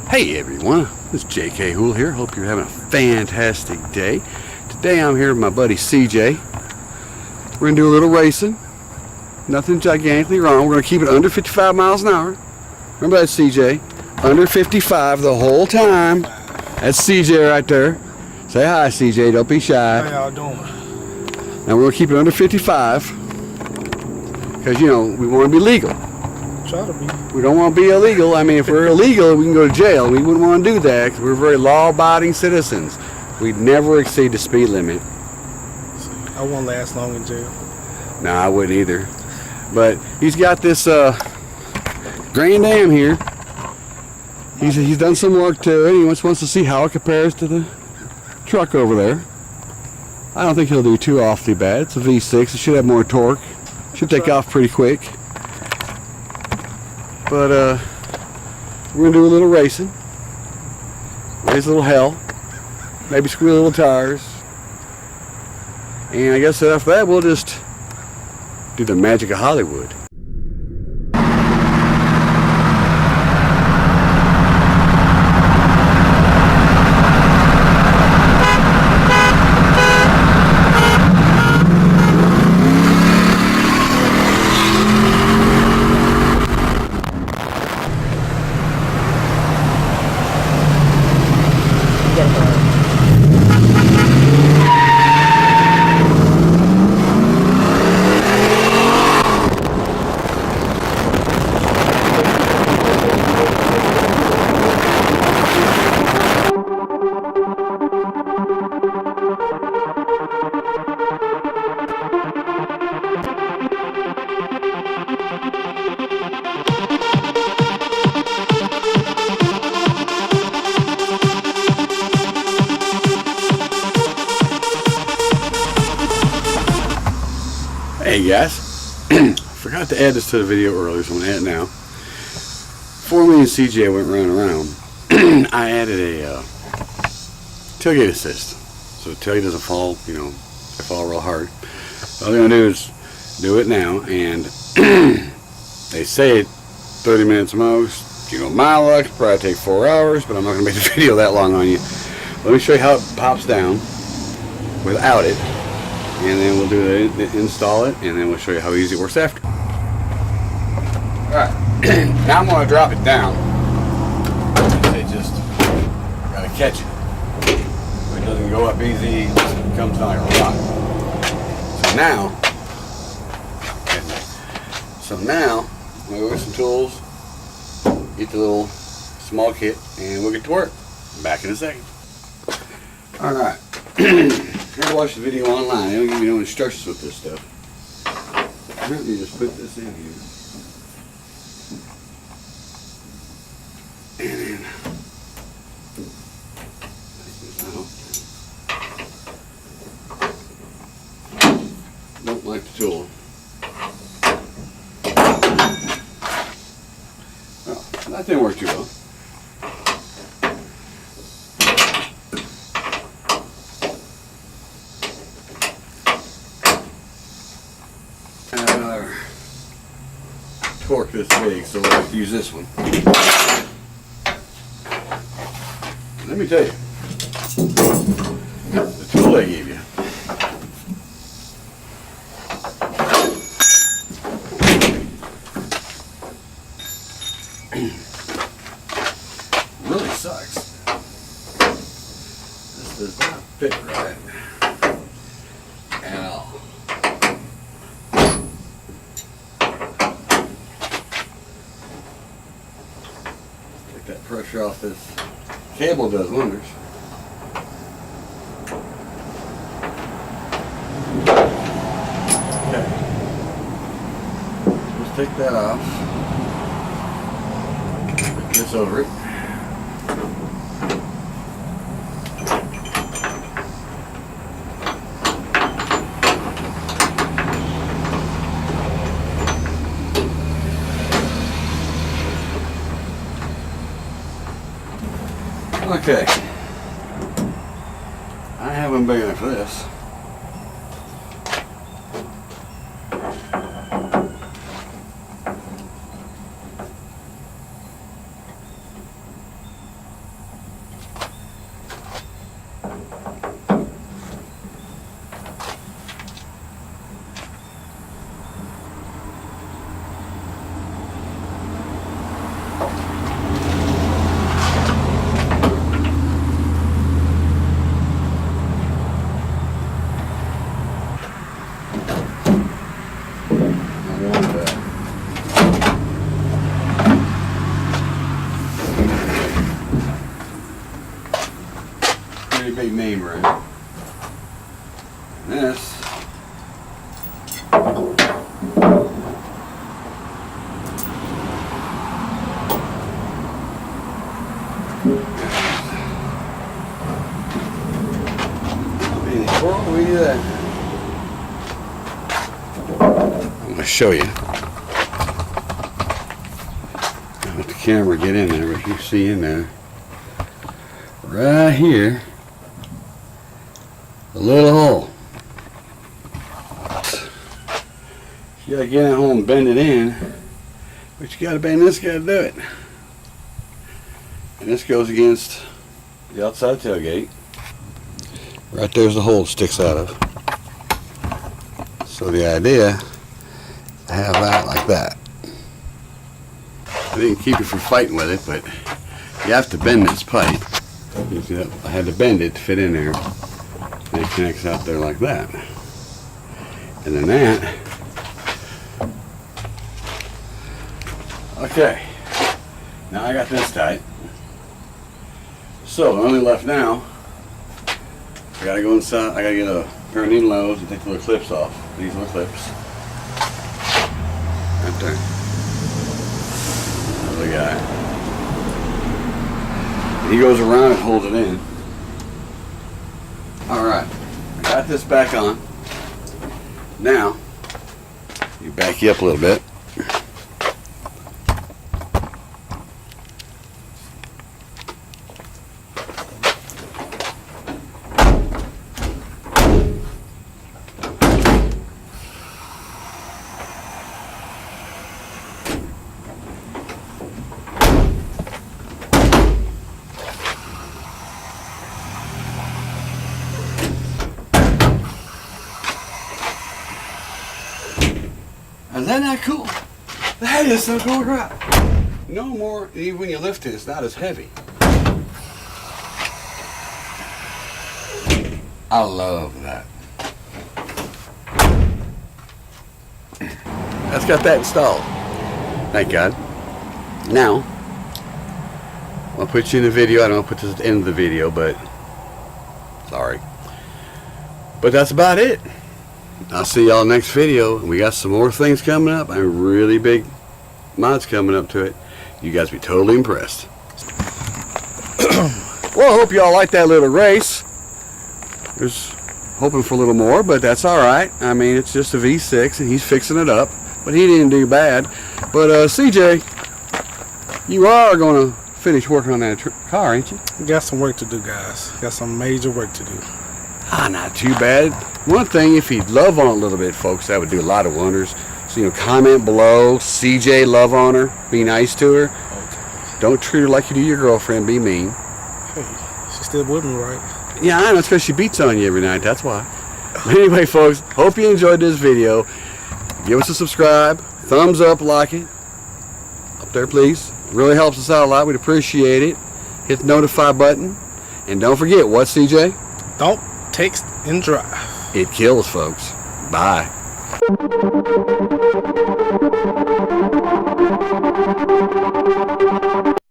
Hey everyone, it's J.K. Hool here. Hope you're having a fantastic day. Today I'm here with my buddy CJ. We're going to do a little racing. Nothing gigantically wrong. We're going to keep it under 55 miles an hour. Remember that, CJ? Under 55 the whole time. That's CJ right there. Say hi, CJ. Don't be shy. How y'all doing? Now we're going to keep it under 55 because, you know, we want to be legal. Try to be. We don't want to be illegal. I mean, if we're illegal, we can go to jail. We wouldn't want to do that because we're very law-abiding citizens. We'd never exceed the speed limit. I won't last long in jail. No, I wouldn't either. But he's got this Grand Am here. He's done some work to it. He just wants to see how it compares to the truck over there. I don't think he'll do too awfully bad. It's a V6. It should have more torque. Should take off pretty quick. But we're going to do a little racing. Raise a little hell. Maybe squeal a little tires. And I guess after that we'll just do the magic of Hollywood. Hey guys, forgot to add this to the video earlier, so I'm going to add it now. Before me and CJ went running around, I added a tailgate assist, so the tailgate doesn't fall, you know, they fall real hard. All they're going to do is do it now, and they say 30 minutes most. You know, my luck, probably take 4 hours, but I'm not going to make the video that long on you. Let me show you how it pops down without it. And then we'll do the install it, and then we'll show you how easy it works after. Alright, now I'm going to drop it down. It just gotta catch it. If it doesn't go up easy, it comes down like a rock. So now, I'm going to go get some tools, get the little small kit, and we'll get to work. Back in a second. Alright. If you watch the video online, they don't give you no instructions with this stuff. You just put this in here. And then take this out. Don't like the tool. Oh, that didn't work too well. Torque this big, so we'll have to use this one. Let me tell you, the tool they gave you really sucks. This does not fit right at all. That pressure off this cable does wonders. Okay. Let's take that off. Put this over it. Okay, I have one big enough for this. big name brand. And this before we do that, I'm going to show you. Let the camera get in there, but you see in there, right here, a little hole. You gotta get at home and bend it in, but you gotta bend this guy to do it. And this goes against the outside tailgate. Right there's the hole it sticks out of. So the idea is to have that like that. I didn't keep it from fighting with it, but you have to bend this pipe. You see that? I had to bend it to fit in there. And it connects out there like that. And then that. Okay. Now I got this tight. So the only left now, I gotta go inside. I gotta get a pair of needle nose and take the little clips off. These little clips. Right there. The guy. He goes around and holds it in. Alright, I got this back on. Now, you back you up a little bit. Is that not cool? That is so cool crap. No more, even when you lift it, it's not as heavy. I love that. That's got that installed. Thank God. Now, I'll put you in the video. I don't know, put this at the end of the video, but sorry. But that's about it. I'll see y'all next video. We got some more things coming up. I'm really big mods coming up to it. You guys be totally impressed. Well, I hope y'all like that little race. Was hoping for a little more, but that's all right. I mean, it's just a V6, and he's fixing it up. But he didn't do bad. But CJ, you are going to finish working on that car, ain't you? Got some work to do, guys. Got some major work to do. Not too bad. One thing, if he'd love on it a little bit, folks, that would do a lot of wonders. So, comment below, CJ, love on her, be nice to her. Okay. Don't treat her like you do your girlfriend, be mean. Hey, she's still with me, right? Yeah, I know, it's because she beats on you every night, that's why. Anyway, folks, hope you enjoyed this video. Give us a subscribe, thumbs up, like it. Up there, please. Really helps us out a lot, we'd appreciate it. Hit the notify button. And don't forget, what, CJ? Don't text and drive. It kills, folks. Bye.